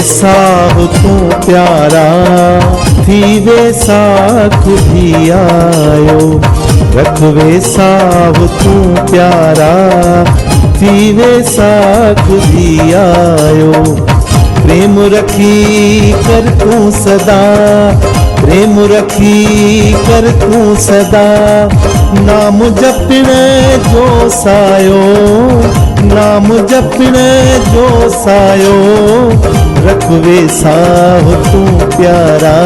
साहु तू प्यारा थीवे साख भी आयो। रखवे साहु तू प्यारा थीवे साख भी आयो। प्रेम रखी कर तू सदा, प्रेम रखी कर तू सदा। नाम जपने जो सायो, नाम जपने जो सायो। रखवे साहु तू प्यारा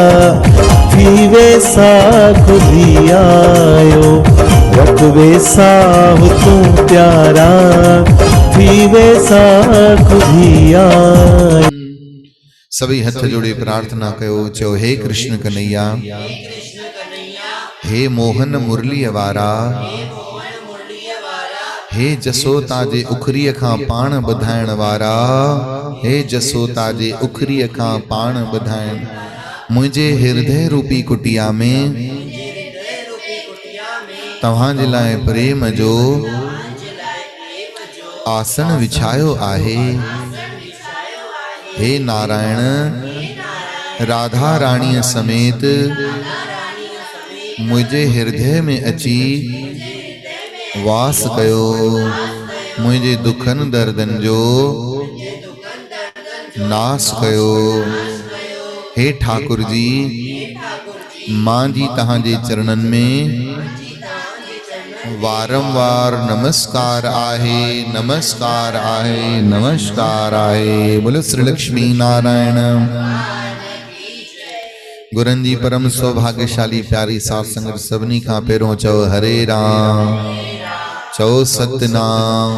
थीवे साख भी आयो। रखवे साहु तू प्यारा थीवे साख भी आयो। सभी हथ जोड़े प्रार्थना कयो, चयो हे कृष्ण कन्हैया, हे मोहन मुरली वारा, हे जसो ताजे उखरीअ खां पाण ॿुधाइण वारा, हे जसो ताजे उखरीअ खां पाण ॿुधाइण। मुंहिंजे हृदय रूपी कुटिया में तव्हांजे लाइ प्रेम जो आसन विछायो आहे। हे नारायण, राधा रानी समेत मुझे हृदय में अची वास कयो। मुझे दुखन दर्दन जो नास कयो। हे ठाकुर जी, मां जी तहांजे चरणन में वारंवार नमस्कार आहे, नमस्कार आहे, नमस्कार आहे। बोलो श्री लक्ष्मी नारायण। गुरन जी परम सौभाग्यशाली प्यारी साथ संगत सभनी खां पहिरों चओ हरे राम, चओ सतनाम,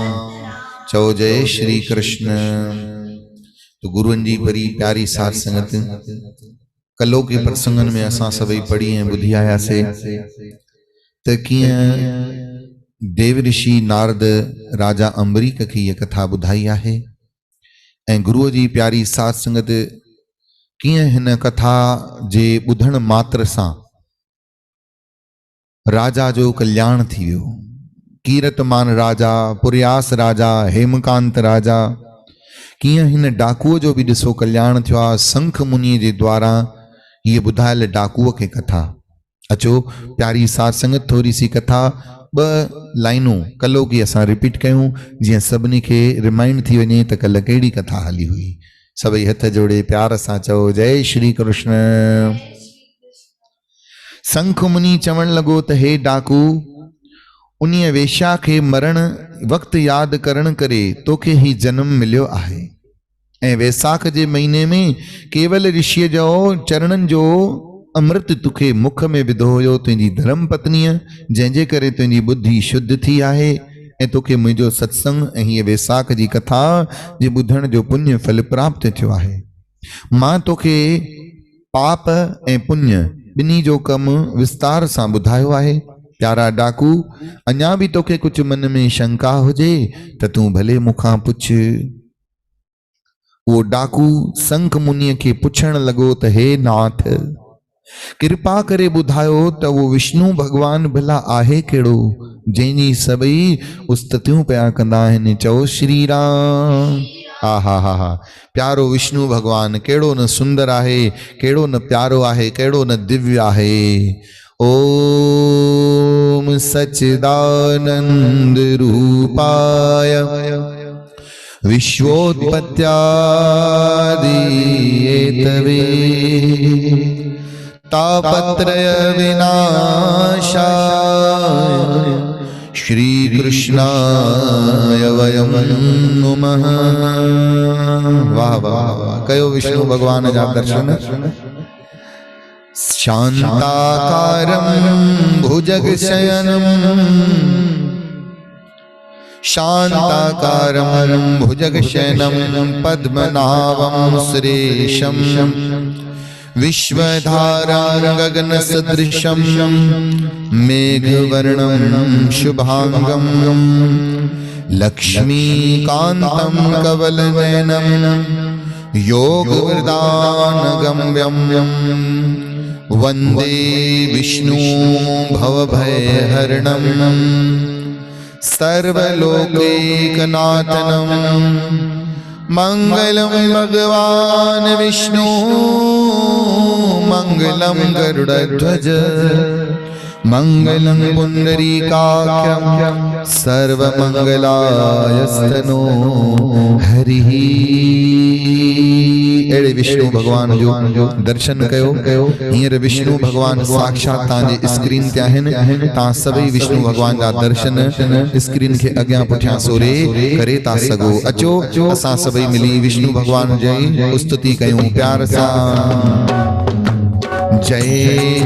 चओ जय श्री कृष्ण। तो गुरुअन जी बड़ी प्यारी साथ संगत कलो के प्रसंगन में असां सभई पढ़ी ऐं ॿुधी आयासीं त कीअं देव ऋषि नारद राजा अम्बरीक खे इहा कथा ॿुधाई आहे ऐं गुरुअ जी प्यारी साथ संगत कीअं हिन कथा जे ॿुधण मात्र सां राजा जो कल्याण थी वियो। कीरतमान राजा, पुरयास राजा, हेमकांत राजा, कीअं हिन डाकुअ जो बि ॾिसो कल्याण थियो आहे संख मुनीअ जे द्वारा हीअ ॿुधायल डाकुअ खे कथा। अचो प्यारी साथ संगत थोड़ी सी कथा ब लाइनूं कलो की असां रिपीट कयूं जीअं सभिनी खे रिमाइंड थी वञे त कल्ह कहिड़ी कथा हली हुई। सभई हथ जोड़े प्यार सां चओ जय श्री कृष्ण। संख मुनि चवण लॻो त हे डाकू, उन्हीअ वेश्या खे मरण वक़्तु यादि करण करे तोखे ही जन्म मिलियो आहे ऐं वैसाख जे महीने में केवल ऋषिअ जो चरणनि जो अमृत तुखे मुख में विधो हुयो तुंहिंजी धर्म पत्नीअ, जंहिंजे करे तुंहिंजी बुद्धि शुद्ध थी आहे ऐं तोखे मुंहिंजो सत्संग ऐं हीअ वैसाख जी कथा जे ॿुधण जो पुण्य फल प्राप्त थियो आहे। मां तोखे पाप ऐं पुण्य ॿिन्ही जो कमु विस्तार सां ॿुधायो आहे। प्यारा डाकू, अञा बि तोखे कुझु मन में शंका हुजे त तूं भले मूंखां पुछ। उहो डाकू संख मुनीअ खे पुछण लॻो त हे नाथ, कृपा करे ॿुधायो त वो विष्णु भगवान भला आहे कहिड़ो जंहिंजी सभई उस्ततियूं पिया कंदा आहिनि। चओ श्री राम। हा हा हा हा, प्यारो विष्णु भगवान कहिड़ो न सुंदर आहे, कहिड़ो न प्यारो आहे, कहिड़ो न दिव्य आहे। ओम सच्चिदानंद रूपाय विश्वोत्पत्त्यादि हेतवे तापत्रय विनाशाय श्री कृष्णाय वयं नुमः। वाह वाह वाह, कयो विष्णु भगवान जा दर्शन। शांताकारं भुजगशयनं, शांताकारं भुजगशयनं पद्मनाभं सुरेशं विश्वधारां गगनसदृशं मेघवर्णं शुभांगं लक्ष्मीकान्तं कवलनयनं योगवृदानगम्यं वन्दे विष्णु भवभयहरणं सर्वलोकैकनाथनं मंगलम भगवान विष्णु मंगलम गरुड़ध्वज मंगलम पुंडरीकाक्षं सर्वमंगलायस्तनो हरिः। अड़े विष्णु भगवान जो दर्शन कयो हींअर विष्णु भगवान साक्षात तांजे स्क्रीन ते आहिनि। तां सभई विष्णु भगवान जा दर्शन स्क्रीन के अॻियां पुठियां सोरे करे था सघो। अचो असां सभई मिली विष्णु भगवान जी स्तुति कयूं प्यार सां। जय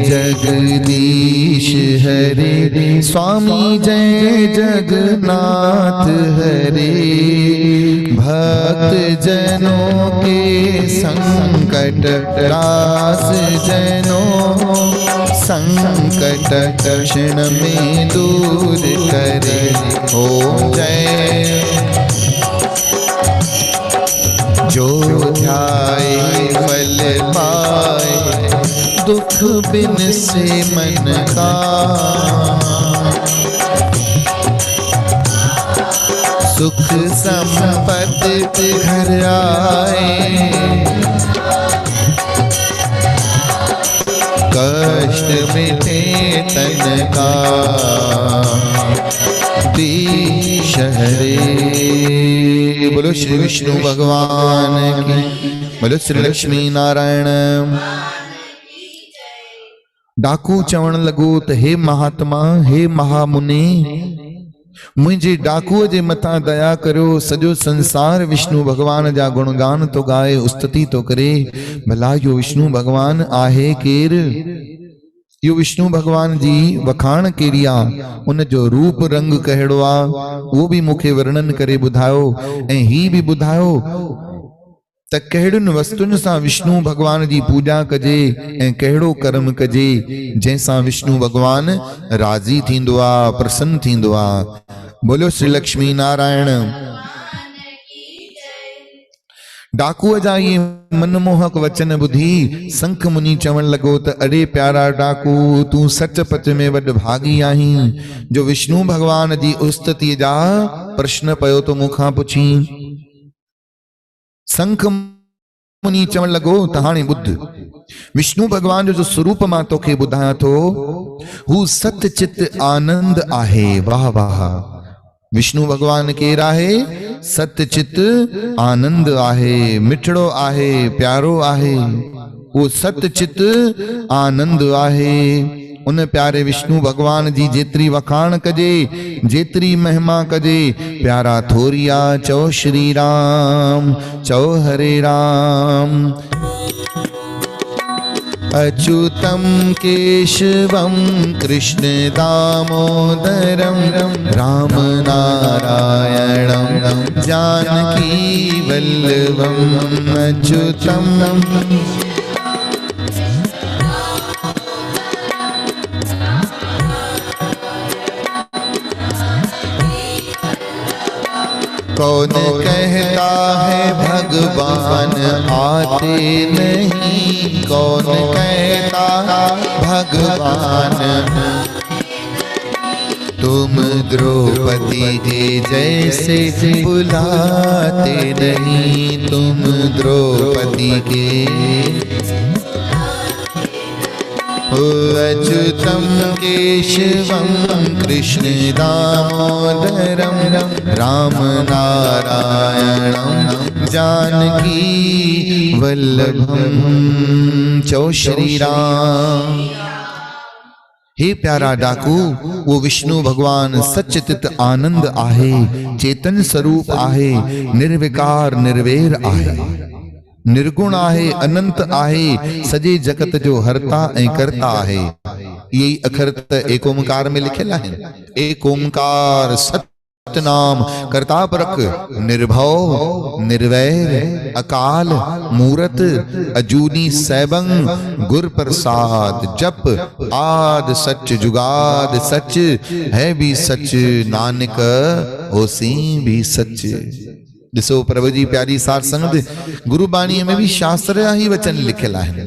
जगदीश हरे स्वामी जय जगन्नाथ हरे भक्त जनों के संकट रास जनों संकट क्षण में दूर करे। ओम जय जो ध्याए फल पाए दुख बिन से मन का सुख संपत्ति घर आए कष्ट मिटे तन का दीश हरे। बोलो श्री विष्णु भगवान की, बोलो श्री लक्ष्मी नारायण। डाकू चवण लगो त हे महात्मा हे महामुनि मुझे डाकूअ जे मथां दया करो। सॼो संसार विष्णु भगवान जा गुणगान तो गाए स्तुति तो करे। भला यो विष्णु भगवान आहे केर? यो विष्णु भगवान जी वखाण केरी आ, उन जो रूप रंग कहिड़ो आ वो भी मुखे वर्णन करे ॿुधायो ऐं ही भी ॿुधायो त कहिड़ियुनि वस्तुनि सां विष्णु भगवान जी पूजा कजे ऐं कहिड़ो कर्म कजे जंहिंसां विष्णु भगवान राज़ी थींदो आ, प्रसन्न थींदो आ। बोलो श्री लक्ष्मी नारायण। डाकूअ जा ये मनमोहक वचन ॿुधी संख मुनि चवण लॻो त अरे प्यारा डाकू तूं सचपच में वॾ भागी आहीं जो विष्णु भगवान जी उस्ततीअ जा प्रश्न पयो तो मूंखां पुछी। संख मुनि चवण लॻो त हाणे ॿुध विष्णु भगवान जो स्वरूप मां तोखे ॿुधायां थो हू सतचित आनंद आहे। वाह वाह। विष्णु भगवान केर आहे? सतचित आनंद आहे, मिठड़ो आहे, प्यारो आहे। वो सतचित आनंद आहे। उन प्यारे विष्णु भगवान जी जेतरी वखाण कजे जेतरी महिमा कजे प्यारा थोरिया। चओ श्री राम, चओ हरे राम। अच्युतम केशवम कृष्ण दामोदरम राम नारायणम जानकी वल्लभम। अच्युतम कौन कहता है भगवान आते नहीं, कौन कहता भगवान तुम द्रौपदी के जैसे बुलाते नहीं, तुम द्रौपदी के। अच्युतम केशवम कृष्ण दामोदरम राम नारायणम जानकी वल्लभम। चौ श्री राम। हे प्यारा डाकू वो विष्णु भगवान सच्चित आनंद आहे, चेतन स्वरूप आहे, निर्विकार निर्वैर आहे, निर्गुण आहे, अनंत आहे, सजे जगत जो हरता ऐं करता आहे। यही अखर त एक ओंकार में लिखियल आहिनि। एक ओंकार सतनाम करता परख निर्भव निर्वैर अकाल मूरत अजूनी सैबंग गुर प्रसाद जप आद सच जुगाद सच है भी सच नानक होसी भी सच। दिसो प्रभु जी प्यारी सार संगत गुरु बाणी में भी शास्त्र ही वचन लिखियल आहिनि।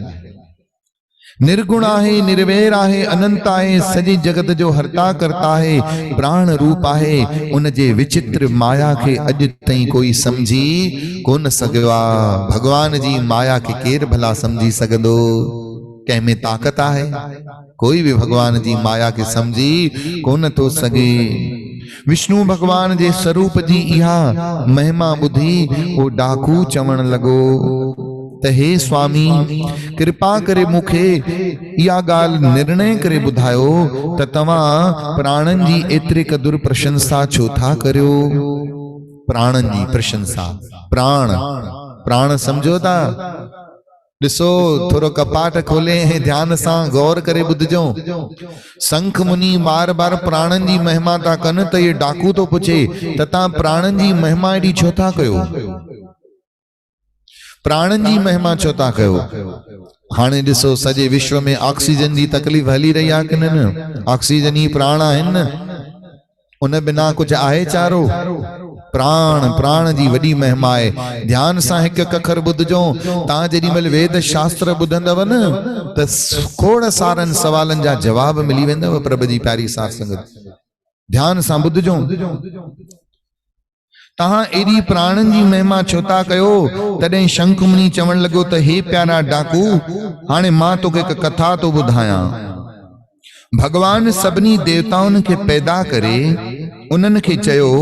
निर्गुण आहे, निर्वैर आहे, अनंत आहे, सॼे जगत जो हरता करता है, प्राण रूप आहे। उन जे विचित्र माया खे अॼु ताईं कोई समझी कोन सघियो आहे। भगवान जी माया खे केर भला समझी सघंदो? कंहिं में ताक़त आहे? कोई भी भगवान जी माया खे समझी कोन थो सघे। विष्णु भगवान जे स्वरूप जी इहा महिमा ॿुधी वो डाकू चवण लॻो त हे स्वामी, कृपा करे मूंखे इहा ॻाल्हि निर्णय करे ॿुधायो त तव्हां प्राणनि जी एतिरे क़दुरु प्रशंसा छो था करियो? प्राणनि जी प्रशंसा, प्राण प्राण समझो था? ॾिसो, थोरो कपाट खोले ऐं ध्यान सां गौर करे ॿुधजो। संख मुनि बार बार प्राणनि जी महिमा था कनि त ये डाकू तो पुछे त तव्हां प्राणनि जी महिमा एॾी छो था कयो? प्राणनि जी महिमा छो था कयो? हाणे ॾिसो, सॼे विश्व में ऑक्सीजन जी तकलीफ़ हली रही आहे कि न? ऑक्सीजन ही प्राण आहिनि न, उन बिना कुछ आहे चारो? प्राण, प्राण जी वॾी महिमा आहे। ध्यान सां हिकु अखर ॿुधजो। तव्हां जेॾी महिल वेद शास्त्र ॿुधंदव न त खोड़ सारनि सवालनि जा जवाब मिली वेंदव। प्रभु जी प्यारी साध संगत, ध्यान सां ॿुधजो। तहां एडी प्राणन जी महिमा छो था कयो? तॾहिं शंख मुनि चवण लॻो त हे प्यारा डाकू, हाणे मां तोखे हिकु कथा तो ॿुधायां। भगवान सभिनी देवताउनि खे पैदा करे उन्हनि खे चयो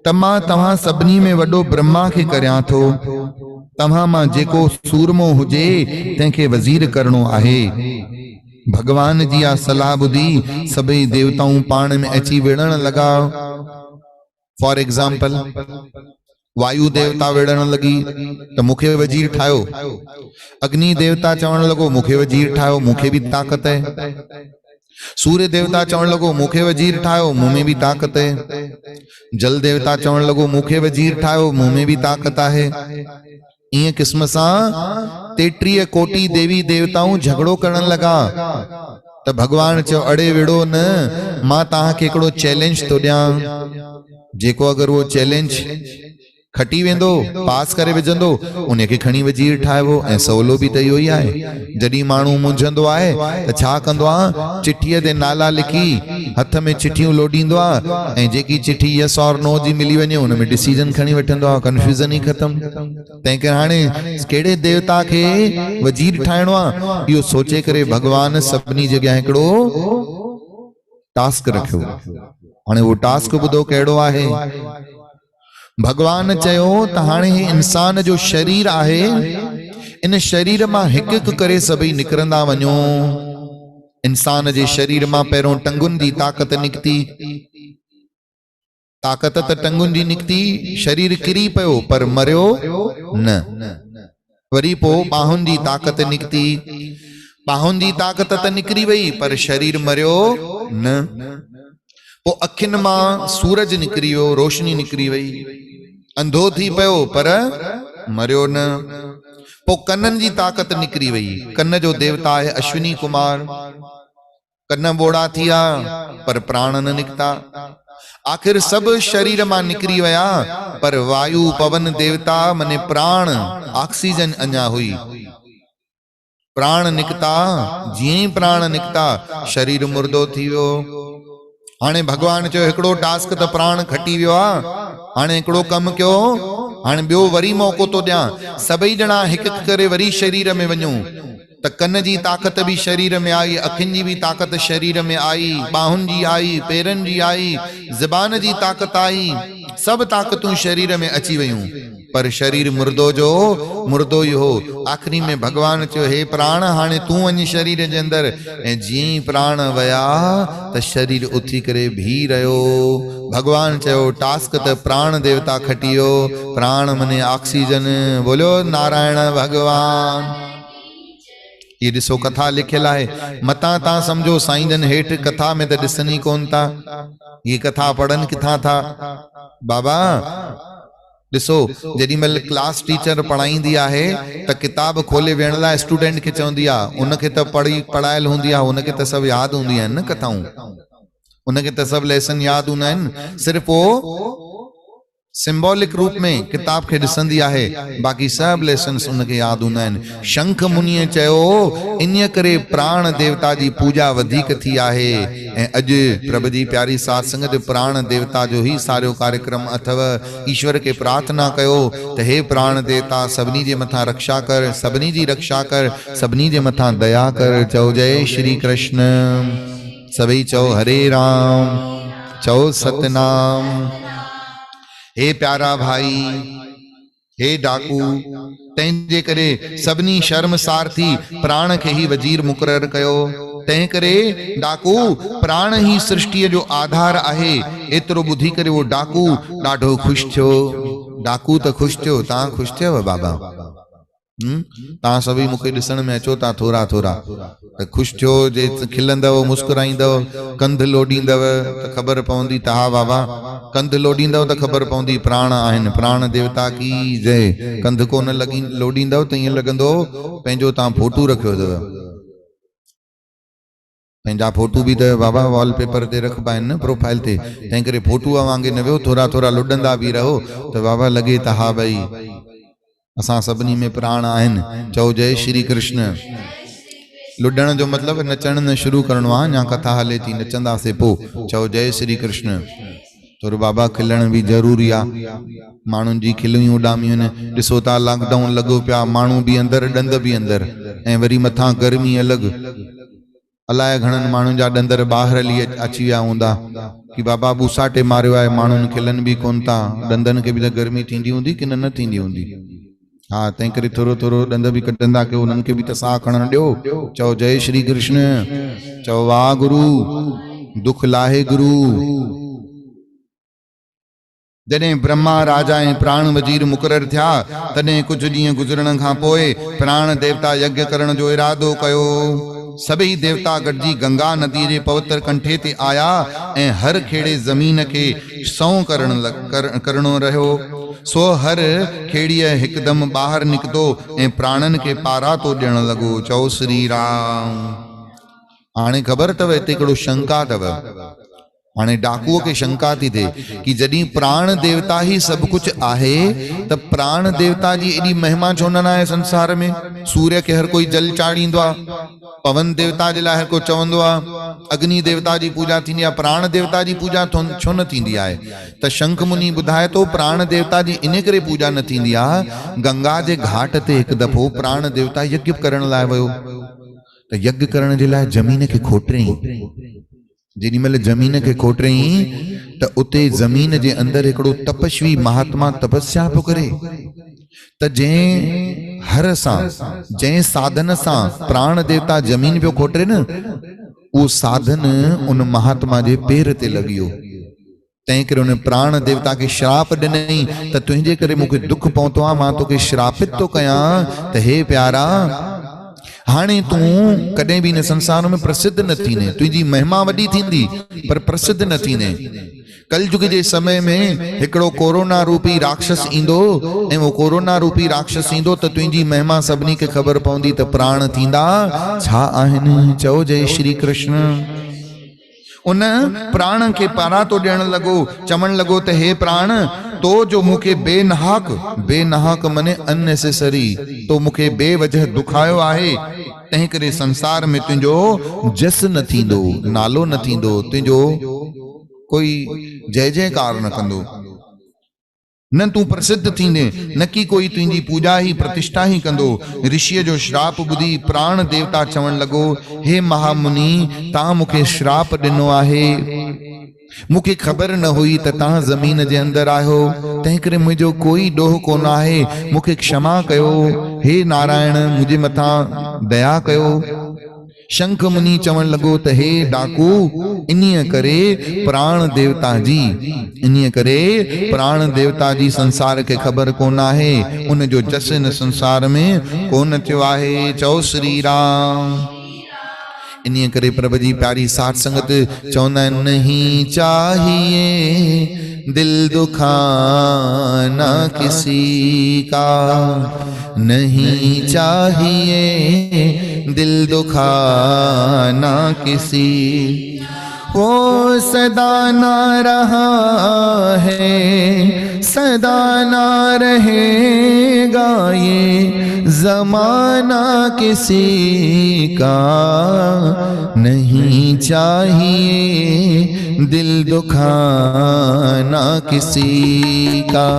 त मां तव्हां सभिनी में वॾो ब्रह्मा खे करियां थो। तव्हां मां जेको सूरमो हुजे तंहिंखे वज़ीर करणो आहे। भगवान जी आ सलाह ॿुधी सभई देवताऊं पाण में अची विढ़ण लॻा। फॉर एग्जाम्पल, वायु देवता विढ़ण लगी त मूंखे वज़ीर ठाहियो। अग्नि देवता चवण लॻो मूंखे वज़ीर ठाहियो, मूंखे भी ताक़त है। सूर्य देवता चवण लॻो मूंखे वज़ीर ठाहियो, मूं में भी ताक़त है। जल देवता चवण लॻो मूंखे वज़ीर ठाहियो, मूं में भी ताक़त आहे। ईअं क़िस्म सां 33 कोटि देवी देवताऊं झगड़ो करण लगा। त भगवान चयो अड़े विड़ो न, मां तव्हांखे हिकिड़ो चैलेंज तो ॾियां। जेको अगर वो चैलेंज खटी वेंदो, पास करे विझंदो, उनखे खणी वज़ीर ठाहिबो। ऐं सवलो भी त इहो ई आहे। जॾहिं माण्हू मुंझंदो आहे त छा कंदो आहे? चिठीअ ते नाला लिखी हथ में चिठियूं लोॾींदो आहे ऐं जेकी चिठी यस और नो जी मिली वञे उन में डिसीजन खणी वठंदो आहे। कंफ्यूजन ई ख़तम। तंहिं करे हाणे कहिड़े देवता खे वज़ीर ठाहिणो आहे इहो सोचे करे भगवान सभिनी जॻह हिकिड़ो टास्क रखियो। हाणे वो टास्क ॿुधो कहिड़ो आहे। भगवान चयो त हाणे इंसान जो शरीर आहे, इन शरीर मां हिकु हिकु करे सभई निकिरंदा वञो। इंसान जे शरीर मां पहिरों टंगुनि जी ताक़त निकिती। ताक़त त टंगुनि जी निकिती, शरीर किरी पियो पर मरियो न। वरी पोइ बाहुनि जी ताक़त निकिती। बाहुनि जी ताक़त त निकिरी वई पर शरीर मरियो न। पोइ अखियुनि मां सूरज निकिरी वियो, रोशनी निकिरी वई। अंधो थी पियो पर मरियो न। पोइ कननि जी ताक़त निकिरी वई। कन जो देवता है अश्विनी कुमार। कन बोड़ा थिया पर प्राण न निकता। आखिर सब शरीर मां निकरी वया पर वायु पवन देवता मने प्राण ऑक्सीजन अञा हुई। प्राण निकता, जीअं ई प्राण निकता शरीर मुर्दो थी वियो। हाणे भगवान चयो हिकिड़ो टास्क त प्राण खटी वियो आहे, हाणे हिकिड़ो कम कयो। हाणे ॿियो वरी मौक़ो तो ॾियां। सभई ॼणा हिकु हिकु करे वरी शरीर में वञो। त कन जी ताक़त भी शरीर में आई, अखियुनि जी भी ताक़त शरीर में आई, बाहुनि जी आई, पेरनि जी आई, ज़बान जी ताक़त आई। सब ताक़तूं शरीर में अची वयूं पर शरीर मुर्दो जो मुर्दो ही हो। आखिरी में भगवान चयो हे प्राण हाणे तूं वञ शरीर जे अंदर। ऐं जीअं ई प्राण वया त शरीर उथी करे भी रहियो। भगवान चयो टास्क त प्राण देवता खटियो। प्राण मने ऑक्सीजन। बोलो नारायण भगवान। ये ॾिसो कथा लिखियल आहे। मता तव्हां समझो साईं जन हेठि कथा में त ॾिसनि ई कोन था। ये कथा पढ़नि किथां था? बाबा ॾिसो जेॾी महिल क्लास टीचर पढ़ाईंदी आहे त किताब खोले वेहण लाइ स्टूडेंट खे चवंदी आहे। उनखे त पढ़ायल हूंदी आहे, उनखे त सभु यादि हूंदी आहिनि न कथाऊं। उनखे त सभु लेसन यादि हूंदा आहिनि। सिर्फ़ु वो सिंबॉलिक रूप में किताब खे ॾिसंदी आहे, बाक़ी सभु लेसन्स उनखे यादि हूंदा आहिनि। शंख मुनीअ चयो इन करे प्राण देवता जी पूजा वधीक थी आहे। ऐं अॼु प्रभु जी प्यारी साध संगत प्राण देवता जो ही सारो कार्यक्रम अथव। ईश्वर खे प्रार्थना कयो त हे प्राण देवता सभिनी जे मथां रक्षा कर, सभिनी जी रक्षा कर, सभिनी जे मथां दया कर। चओ जय श्री कृष्ण। सभई चओ हरे राम, चओ सतनाम। हे प्यारा भाई, हे डाकू, तंहिंजे करे सभिनी शर्मसार थी प्राण खे ही वजीर मुक़रर कयो। तंहिं करे डाकू प्राण ही सृष्टिअ जो आधार आहे। एतिरो ॿुधी करे वो डाकू ॾाढो ख़ुशि थियो। डाकू त ख़ुशि थियो, तव्हां ख़ुशि थियव बाबा? तव्हां सभई मूंखे ॾिसण में अचो था थोरा थोरा, त ख़ुशि थियो जे खिलंदव, मुस्कुराईंदव, कंध लोॾींदव त ख़बर पवंदी त हा बाबा, कंध लोॾींदव त ख़बर पवंदी प्राण आहिनि। प्राण देवता की जय। कंध कोन लोॾींदव त ईअं लॻंदो पंहिंजो तव्हां फोटू रखियो अथव। पंहिंजा फोटू बि त बाबा वॉलपेपर ते रखबा आहिनि न, प्रोफाइल ते। तंहिं करे फोटूअ वांगुरु न वियो, थोरा थोरा लुॾंदा बि रहो त बाबा लॻे त हा भई असां सभिनी में प्राण आहिनि। चओ जय श्री कृष्ण। लुॾण जो मतिलबु नचण न शुरू करणो आहे, अञा कथा हले थी, नचंदासीं पोइ। चओ जय श्री कृष्ण। थोरो बाबा खिलण बि ज़रूरी आहे। माण्हुनि जी खिलियूं उॾामियूं आहिनि। ॾिसो था लॉकडाउन लॻो पिया, माण्हू बि अंदरि, ॾंद बि अंदरि, ऐं वरी मथां गर्मी अलॻि। अलाए घणनि माण्हुनि जा ॾंदर ॿाहिरि हली अची विया हूंदा कि बाबा बूसाटे मारियो आहे, माण्हुनि खिलनि बि कोन था। ॾंदनि खे बि त गर्मी थींदी हूंदी कि न थींदी हूंदी? हा, तंहिं करे थोरो थोरो ॾंद बि कटंदा कयो, उन्हनि खे बि त साह खणण ॾियो। चओ जय श्री कृष्ण। चओ वाह गुरु, दुख लाहे गुरु। जॾहिं ब्रह्मा राजा ऐं प्राण वजीर मुक़रर थिया, तॾहिं कुझु ॾींहं गुज़रण खां पोइ प्राण देवता यज्ञ करण जो इरादो कयो। सभई देवता गॾिजी गंगा नदीअ जे पवित्र कंठे ते आया ऐं हर खेड़े ज़मीन खे सौं करणो रहियो। सो हर खेड़ीअ हिकदमि ॿाहिरि निकितो ऐं प्राणनि खे पारा तो ॾियण लॻो। चओ श्री राम। हाणे ख़बर अथव हिते हिकिड़ो शंका अथव। हाणे डाकूअ खे शंका थी थिए कि जॾहिं प्राण देवता ही सब कुछ आहे त प्राण देवता जी एॾी महिमा छो न आहे संसार में? सूर्य खे हर कोई जल चाढ़ींदो आहे, पवन देवता जे लाइ हर को चवंदो आहे, अग्नि देवता जी पूजा थींदी आहे, प्राण देवता जी पूजा छो न थींदी आहे? त शंख मुनि ॿुधाए थो प्राण देवता जी इन करे पूजा न थींदी आहे। गंगा जे घाट ते हिकु दफ़ो प्राण देवता यज्ञ करण लाइ वियो, त यज्ञ करण जे लाइ ज़मीन खे खोटरियईं। जेॾी महिल ज़मीन खे खोटरियईं त उते ज़मीन जे अंदरि हिकिड़ो तपस्वी महात्मा तपस्या पियो करे। त जंहिं हर सां, जंहिं साधन सां प्राण देवता ज़मीन पियो खोटरे न, उहो साधन उन महात्मा जे पेर ते लॻी वियो। तंहिं करे उन प्राण देवता खे श्राप ॾिनई त तुंहिंजे करे मूंखे दुख पहुतो आहे, मां तोखे श्रापित थो कयां त हे प्यारा, हाणे तूं कॾहिं बि इन संसार में प्रसिद्ध न थींदे। तुंहिंजी महिमा वॾी थींदी पर प्रसिद्ध न थींदे। कलयुग जे समय में हिकिड़ो कोरोना रूपी राक्षस ईंदो, ऐं वो कोरोना रूपी राक्षस ईंदो त तुंहिंजी महिमा सभिनी खे ख़बर पवंदी त प्राण थींदा छा आहिनि। चओ जय श्री कृष्ण। उन प्राण खे पारा तो ॾियण लॻो, चवण लॻो त हे प्राण, तो जो मूंखे बेनहाक मने अननेसेसरी, तो मूंखे बेवजह दुखायो आहे, तंहिं करे संसार में तुंहिंजो जस न थींदो, नालो न थींदो, तुंहिंजो कोई जय जयकार न कंदो, न तूं प्रसिद्ध थींदे, न कि कोई तुंहिंजी पूजा ही प्रतिष्ठा ही कंदो। ऋषिअ जो श्राप ॿुधी प्राण देवता चवण लॻो, हे महामुनि, तव्हां मूंखे श्राप ॾिनो आहे, मूंखे ख़बर न हुई त तव्हां ज़मीन जे अंदरि आहियो, तंहिं करे मुंहिंजो कोई ॾोह कोन आहे, मूंखे क्षमा कयो। हे नारायण, मुंहिंजे मथां दया कयो। शंख मुनि चवण लॻो त हे डाकू, इन्हीअ करे प्राण देवता जी संसार खे ख़बर कोन आहे, उन जो जस इन संसार में कोन थियो आहे। चओ श्री राम। इन्हीअ करे प्रभु जी प्यारी साध संगत चवंदा आहिनि, नहीं चाहिए दिल दुखाना किसी का, नहीं चाहिए दिल दुखाना किसी वो सदा ना रहा है, सदा ना रहेगा ये जमाना किसी का नहीं चाहिए दिल दुखाना किसी का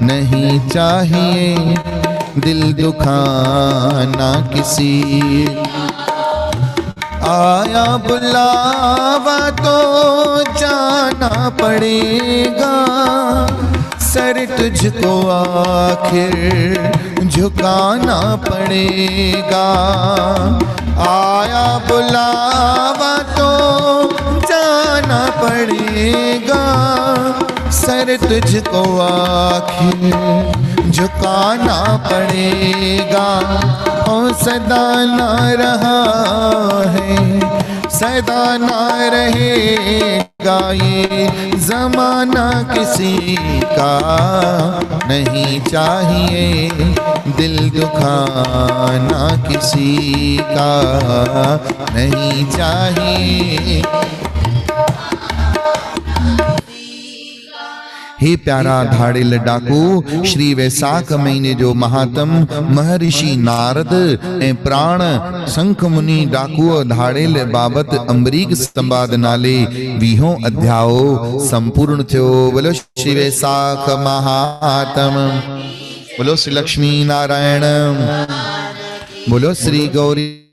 नहीं चाहिए दिल दुखाना किसी आया बुलावा तो जाना पड़ेगा सर तुझको आखिर झुकाना पड़ेगा आया बुलावा तो जाना पड़ेगा सर तुझको आखिर झुकाना पड़ेगा ओ सदा ना रहा है सदा ना रहेगा ये जमाना किसी का नहीं चाहिए दिल दुखाना किसी का नहीं चाहिए। हे प्यारा धाड़िल डाकू, श्री वैसाख महीने जो महात्म महर्षि नारद ऐं प्राण शंख मुनि डाकू धाड़िल बाबत अमरीक संवाद नाले 20 अध्यायो संपूर्ण थियो। बोलो श्री वैसाख महात्म, बोलो श्री लक्ष्मी नारायण, बोलो श्री गौरी